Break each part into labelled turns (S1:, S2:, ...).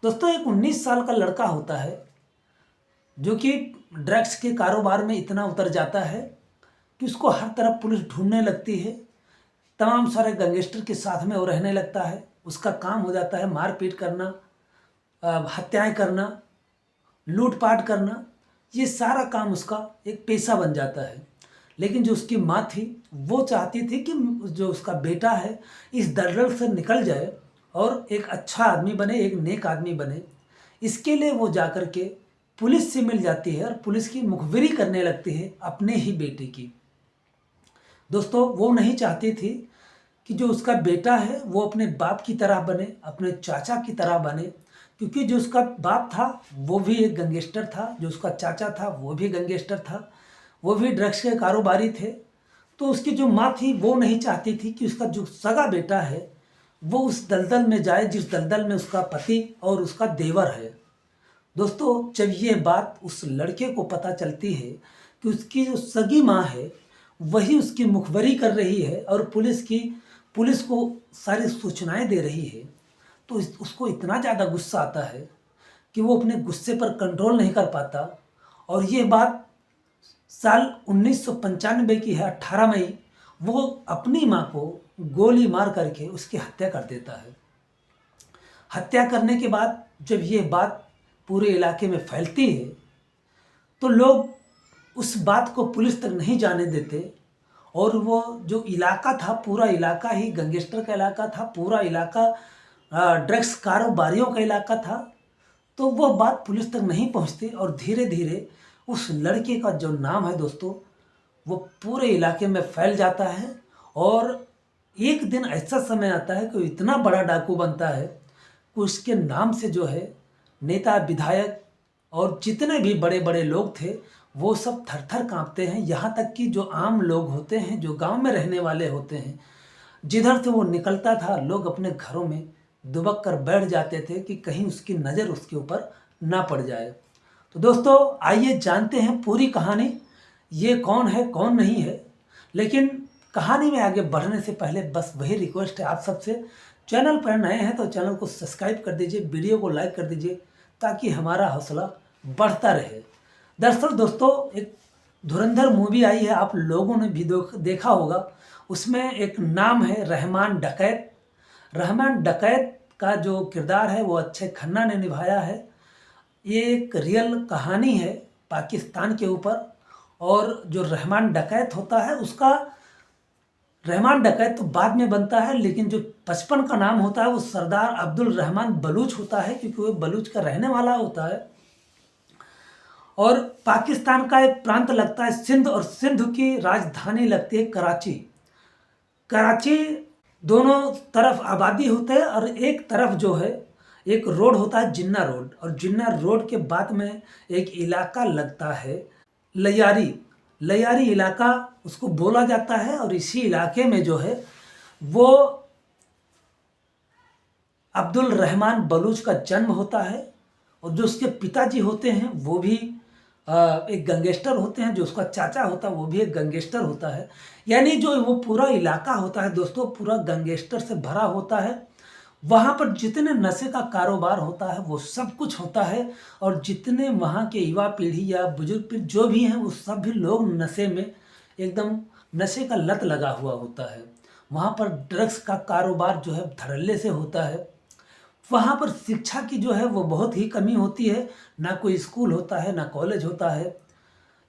S1: दोस्तों, एक 19 साल का लड़का होता है जो कि ड्रग्स के कारोबार में इतना उतर जाता है कि उसको हर तरफ पुलिस ढूंढने लगती है। तमाम सारे गैंगस्टर के साथ में वो रहने लगता है। उसका काम हो जाता है मारपीट करना, हत्याएं करना, लूटपाट करना। ये सारा काम उसका एक पेशा बन जाता है। लेकिन जो उसकी माँ थी वो चाहती थी कि जो उसका बेटा है इस दलदल से निकल जाए और एक अच्छा आदमी बने, एक नेक आदमी बने। इसके लिए वो जाकर के पुलिस से मिल जाती है और पुलिस की मुखबिरी करने लगती है अपने ही बेटे की। दोस्तों, वो नहीं चाहती थी कि जो उसका बेटा है वो अपने बाप की तरह बने, अपने चाचा की तरह बने, क्योंकि जो उसका बाप था वो भी एक गैंगस्टर था, जो उसका चाचा था वो भी गैंगस्टर था, वो भी ड्रग्स के कारोबारी थे। तो उसकी जो माँ थी वो नहीं चाहती थी कि उसका जो सगा बेटा है वो उस दलदल में जाए जिस दलदल में उसका पति और उसका देवर है। दोस्तों, जब ये बात उस लड़के को पता चलती है कि उसकी जो सगी माँ है वही उसकी मुखबरी कर रही है और पुलिस को सारी सूचनाएं दे रही है, तो उसको इतना ज़्यादा गुस्सा आता है कि वो अपने गुस्से पर कंट्रोल नहीं कर पाता। और ये बात साल 1995 की है, 18 मई। वो अपनी माँ को गोली मार करके उसकी हत्या कर देता है। हत्या करने के बाद जब ये बात पूरे इलाके में फैलती है तो लोग उस बात को पुलिस तक नहीं जाने देते। और वो जो इलाका था, पूरा इलाका ही गैंगस्टर का इलाका था, पूरा इलाका ड्रग्स कारोबारियों का इलाका था। तो वो बात पुलिस तक नहीं पहुंचती और धीरे धीरे उस लड़के का जो नाम है दोस्तों वो पूरे इलाके में फैल जाता है। और एक दिन ऐसा समय आता है कि इतना बड़ा डाकू बनता है कि उसके नाम से जो है नेता, विधायक और जितने भी बड़े बड़े लोग थे वो सब थर थर काँपते हैं। यहाँ तक कि जो आम लोग होते हैं, जो गांव में रहने वाले होते हैं, जिधर से वो निकलता था लोग अपने घरों में दुबक कर बैठ जाते थे कि कहीं उसकी नज़र उसके ऊपर ना पड़ जाए। तो दोस्तों, आइए जानते हैं पूरी कहानी, ये कौन है कौन नहीं है। लेकिन कहानी में आगे बढ़ने से पहले बस वही रिक्वेस्ट है आप सबसे, चैनल पर नए हैं तो चैनल को सब्सक्राइब कर दीजिए, वीडियो को लाइक कर दीजिए ताकि हमारा हौसला बढ़ता रहे। दरअसल दोस्तों, एक धुरंधर मूवी आई है, आप लोगों ने भी देखा होगा। उसमें एक नाम है रहमान डकैत। रहमान डकैत का जो किरदार है वो अक्षय खन्ना ने निभाया है। ये एक रियल कहानी है पाकिस्तान के ऊपर। और जो रहमान डकैत होता है उसका, रहमान डकैत तो बाद में बनता है, लेकिन जो बचपन का नाम होता है वो सरदार अब्दुल रहमान बलूच होता है, क्योंकि वो बलूच का रहने वाला होता है। और पाकिस्तान का एक प्रांत लगता है सिंध, और सिंध की राजधानी लगती है कराची। कराची दोनों तरफ आबादी होते हैं और एक तरफ जो है एक रोड होता है जिन्ना रोड, और जिन्ना रोड के बाद में एक इलाका लगता है लयारी। लयारी इलाका उसको बोला जाता है। और इसी इलाके में जो है वो अब्दुल रहमान बलूच का जन्म होता है। और जो उसके पिताजी होते हैं वो भी एक गैंगस्टर होते हैं, जो उसका चाचा होता है वो भी एक गैंगस्टर होता है। यानी जो वो पूरा इलाका होता है दोस्तों, पूरा गैंगस्टर से भरा होता है। वहाँ पर जितने नशे का कारोबार होता है वो सब कुछ होता है। और जितने वहाँ के युवा पीढ़ी या बुजुर्ग पीढ़ी जो भी हैं वो सब भी लोग नशे में एकदम, नशे का लत लगा हुआ होता है। वहाँ पर ड्रग्स का कारोबार जो है धड़ल्ले से होता है। वहाँ पर शिक्षा की जो है वो बहुत ही कमी होती है, ना कोई स्कूल होता है ना कॉलेज होता है।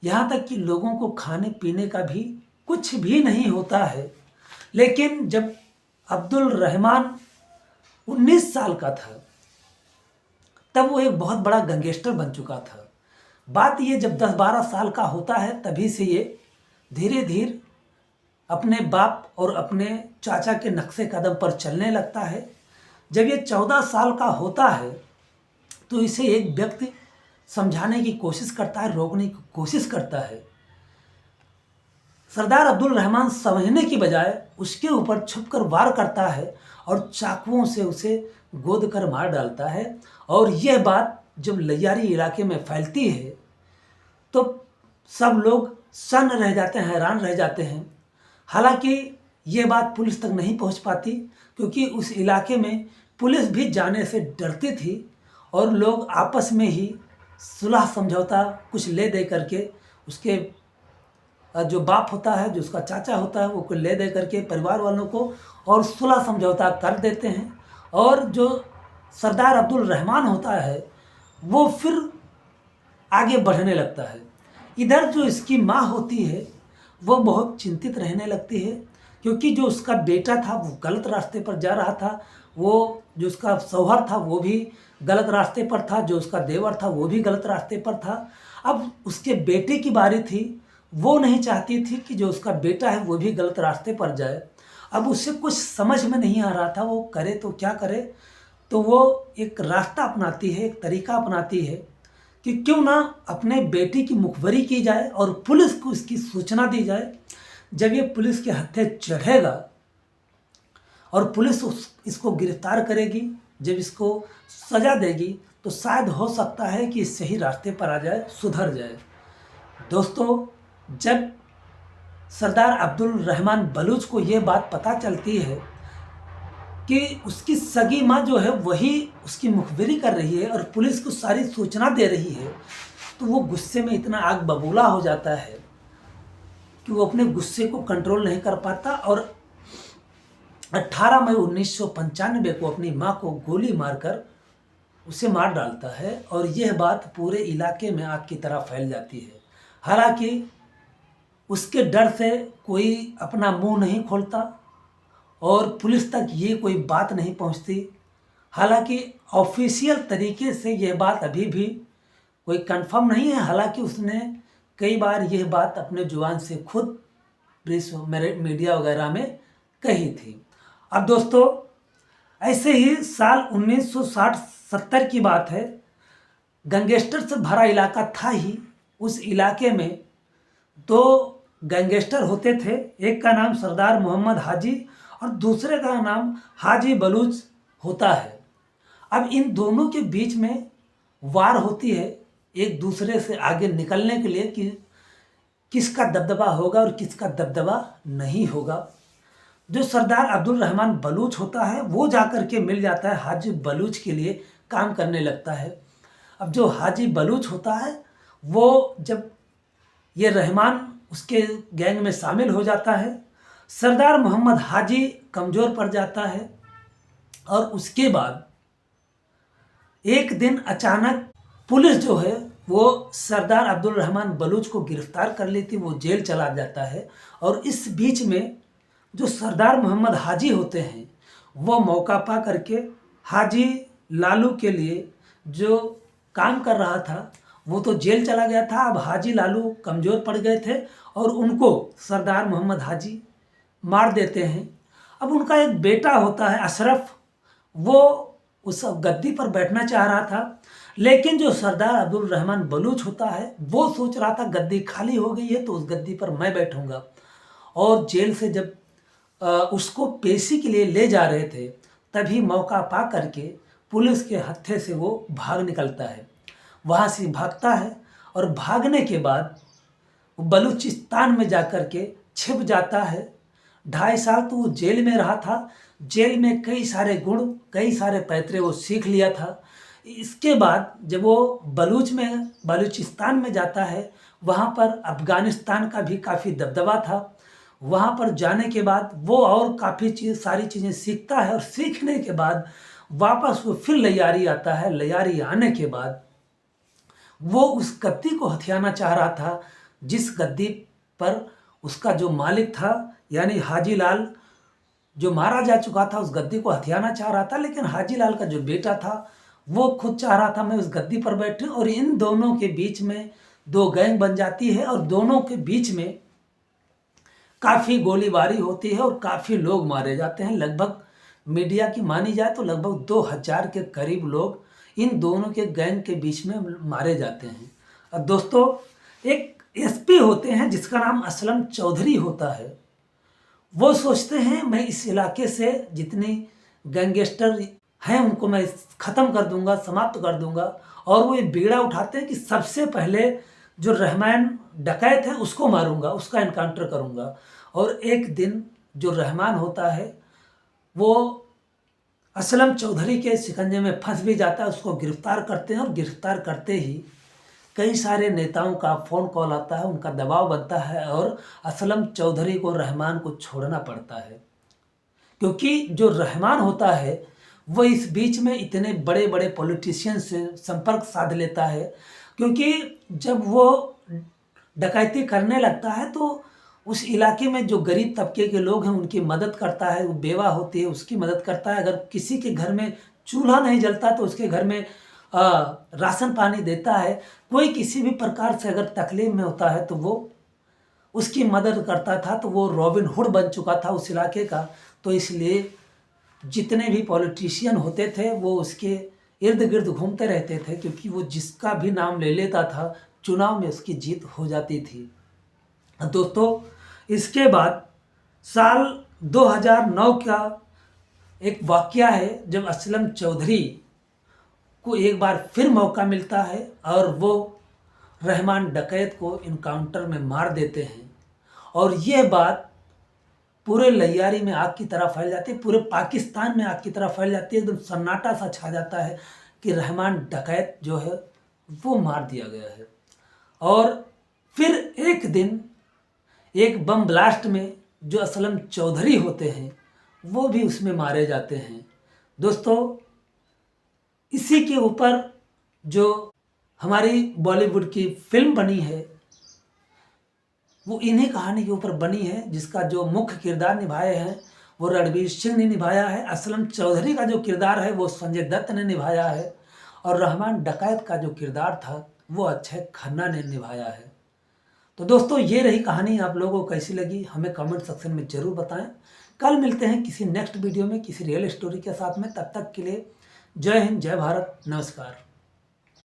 S1: यहाँ तक कि लोगों को खाने पीने का भी कुछ भी नहीं होता है। लेकिन जब अब्दुल रहमान 19 साल का था तब वो एक बहुत बड़ा गैंगस्टर बन चुका था। बात ये जब 10-12 साल का होता है तभी से ये धीरे धीरे अपने बाप और अपने चाचा के नक्शे कदम पर चलने लगता है। जब ये 14 साल का होता है तो इसे एक व्यक्ति समझाने की कोशिश करता है, रोकने की कोशिश करता है। सरदार अब्दुल रहमान समझने की बजाय उसके ऊपर छुपकर वार करता है और चाकुओं से उसे गोद कर मार डालता है। और यह बात जब लैयारी इलाके में फैलती है तो सब लोग सन्न रह जाते हैं, हैरान रह जाते हैं। हालांकि ये बात पुलिस तक नहीं पहुंच पाती, क्योंकि उस इलाके में पुलिस भी जाने से डरती थी। और लोग आपस में ही सुलह समझौता कुछ ले दे करके उसके जो बाप होता है, जो उसका चाचा होता है, वो को ले दे करके परिवार वालों को और सुलह समझौता कर देते हैं। और जो सरदार अब्दुल रहमान होता है वो फिर आगे बढ़ने लगता है। इधर जो इसकी माँ होती है वो बहुत चिंतित रहने लगती है, क्योंकि जो उसका बेटा था वो गलत रास्ते पर जा रहा था, वो जो उसका शौहर था वो भी गलत रास्ते पर था, जो उसका देवर था वो भी गलत रास्ते पर था। अब उसके बेटे की बारी थी, वो नहीं चाहती थी कि जो उसका बेटा है वो भी गलत रास्ते पर जाए। अब उसे कुछ समझ में नहीं आ रहा था वो करे तो क्या करे। तो वो एक रास्ता अपनाती है, एक तरीका अपनाती है कि क्यों ना अपने बेटी की मुखबरी की जाए और पुलिस को इसकी सूचना दी जाए। जब ये पुलिस के हत्थे चढ़ेगा और पुलिस इसको गिरफ्तार करेगी, जब इसको सज़ा देगी, तो शायद हो सकता है कि इस सही रास्ते पर आ जाए, सुधर जाए। दोस्तों, जब सरदार अब्दुल रहमान बलूच को ये बात पता चलती है कि उसकी सगी माँ जो है वही उसकी मुखबिरी कर रही है और पुलिस को सारी सूचना दे रही है, तो वो गुस्से में इतना आग बबूला हो जाता है कि वो अपने गुस्से को कंट्रोल नहीं कर पाता और 18 मई 1995 को अपनी माँ को गोली मारकर उसे मार डालता है। और यह बात पूरे इलाके में आग की तरह फैल जाती है। हालांकि उसके डर से कोई अपना मुंह नहीं खोलता और पुलिस तक ये कोई बात नहीं पहुंचती। हालांकि ऑफिशियल तरीके से यह बात अभी भी कोई कंफर्म नहीं है। हालांकि उसने कई बार यह बात अपने जुबान से खुद प्रेस मीडिया वगैरह में कही थी। अब दोस्तों, ऐसे ही साल 1960-70 की बात है। गैंगस्टर से भरा इलाका था ही। उस इलाके में दो गैंगस्टर होते थे, एक का नाम सरदार मोहम्मद हाजी और दूसरे का नाम हाजी बलूच होता है। अब इन दोनों के बीच में वार होती है एक दूसरे से आगे निकलने के लिए कि किसका दबदबा होगा और किसका दबदबा नहीं होगा। जो सरदार अब्दुल रहमान बलूच होता है वो जाकर के मिल जाता है हाजी बलूच के लिए काम करने लगता है। अब जो हाजी बलूच होता है वो जब ये रहमान उसके गैंग में शामिल हो जाता है, सरदार मोहम्मद हाजी कमज़ोर पड़ जाता है और उसके बाद एक दिन अचानक पुलिस जो है वो सरदार अब्दुल रहमान बलूच को गिरफ्तार कर लेती, वो जेल चला जाता है। और इस बीच में जो सरदार मोहम्मद हाजी होते हैं वो मौका पा करके हाजी लालू के लिए जो काम कर रहा था वो तो जेल चला गया था। अब हाजी लालू कमज़ोर पड़ गए थे और उनको सरदार मोहम्मद हाजी मार देते हैं। अब उनका एक बेटा होता है अशरफ, वो उस गद्दी पर बैठना चाह रहा था, लेकिन जो सरदार अब्दुल रहमान बलूच होता है वो सोच रहा था गद्दी खाली हो गई है तो उस गद्दी पर मैं बैठूंगा। और जेल से जब उसको पेशी के लिए ले जा रहे थे तभी मौका पा करके पुलिस के हत्थे से वो भाग निकलता है, वहाँ से भागता है और भागने के बाद वो बलूचिस्तान में जाकर के छिप जाता है। 2.5 साल तो वो जेल में रहा था। जेल में कई सारे गुण, कई सारे पैतरे वो सीख लिया था। इसके बाद जब वो बलूचिस्तान में जाता है, वहाँ पर अफ़गानिस्तान का भी काफ़ी दबदबा था। वहाँ पर जाने के बाद वो और काफ़ी सारी चीज़ें सीखता है और सीखने के बाद वापस वो फिर लैयारी आता है। लैयारी आने के बाद वो उस गद्दी को हथियाना चाह रहा था जिस गद्दी पर उसका जो मालिक था यानी हाजी लाल जो मारा जा चुका था, उस गद्दी को हथियाना चाह रहा था। लेकिन हाजी लाल का जो बेटा था वो खुद चाह रहा था मैं उस गद्दी पर बैठूं। और इन दोनों के बीच में दो गैंग बन जाती है और दोनों के बीच में काफ़ी गोलीबारी होती है और काफ़ी लोग मारे जाते हैं। लगभग मीडिया की मानी जाए तो लगभग 2000 के करीब लोग इन दोनों के गैंग के बीच में मारे जाते हैं। और दोस्तों, एक एसपी होते हैं जिसका नाम असलम चौधरी होता है। वो सोचते हैं मैं इस इलाके से जितने गैंगस्टर हैं उनको मैं ख़त्म कर दूंगा, समाप्त कर दूंगा। और वो ये बीड़ा उठाते हैं कि सबसे पहले जो रहमान डकैत है उसको मारूंगा, उसका इनकाउंटर करूंगा। और एक दिन जो रहमान होता है वो असलम चौधरी के शिकंजे में फंस भी जाता है, उसको गिरफ्तार करते हैं और गिरफ्तार करते ही कई सारे नेताओं का फ़ोन कॉल आता है, उनका दबाव बनता है और असलम चौधरी को रहमान को छोड़ना पड़ता है। क्योंकि जो रहमान होता है वो इस बीच में इतने बड़े बड़े पॉलिटिशियन से संपर्क साध लेता है, क्योंकि जब वो डकैती करने लगता है तो उस इलाके में जो गरीब तबके के लोग हैं उनकी मदद करता है, वो बेवा होती है उसकी मदद करता है, अगर किसी के घर में चूल्हा नहीं जलता तो उसके घर में राशन पानी देता है, कोई किसी भी प्रकार से अगर तकलीफ में होता है तो वो उसकी मदद करता था। तो वो रॉबिन हुड बन चुका था उस इलाके का। तो इसलिए जितने भी पॉलिटिशियन होते थे वो उसके इर्द गिर्द घूमते रहते थे, क्योंकि वो जिसका भी नाम ले लेता था चुनाव में उसकी जीत हो जाती थी। दोस्तों, इसके बाद साल 2009 का एक वाक़या है जब असलम चौधरी को एक बार फिर मौका मिलता है और वो रहमान डकैत को इनकाउंटर में मार देते हैं। और यह बात पूरे लैयारी में आग की तरह फैल जाती है, पूरे पाकिस्तान में आग की तरह फैल जाती है, एकदम सन्नाटा सा छा जाता है कि रहमान डकैत जो है वो मार दिया गया है। और फिर एक दिन एक बम ब्लास्ट में जो असलम चौधरी होते हैं वो भी उसमें मारे जाते हैं। दोस्तों, इसी के ऊपर जो हमारी बॉलीवुड की फिल्म बनी है वो इन्हीं कहानी के ऊपर बनी है, जिसका जो मुख्य किरदार निभाए हैं वो रणवीर सिंह ने निभाया है। असलम चौधरी का जो किरदार है वो संजय दत्त ने निभाया है और रहमान डकैत का जो किरदार था वो अक्षय खन्ना ने निभाया है। तो दोस्तों, ये रही कहानी। आप लोगों को कैसी लगी हमें कमेंट सेक्शन में ज़रूर बताएं। कल मिलते हैं किसी नेक्स्ट वीडियो में किसी रियल स्टोरी के साथ में। तब तक के लिए जय हिंद, जय भारत, नमस्कार।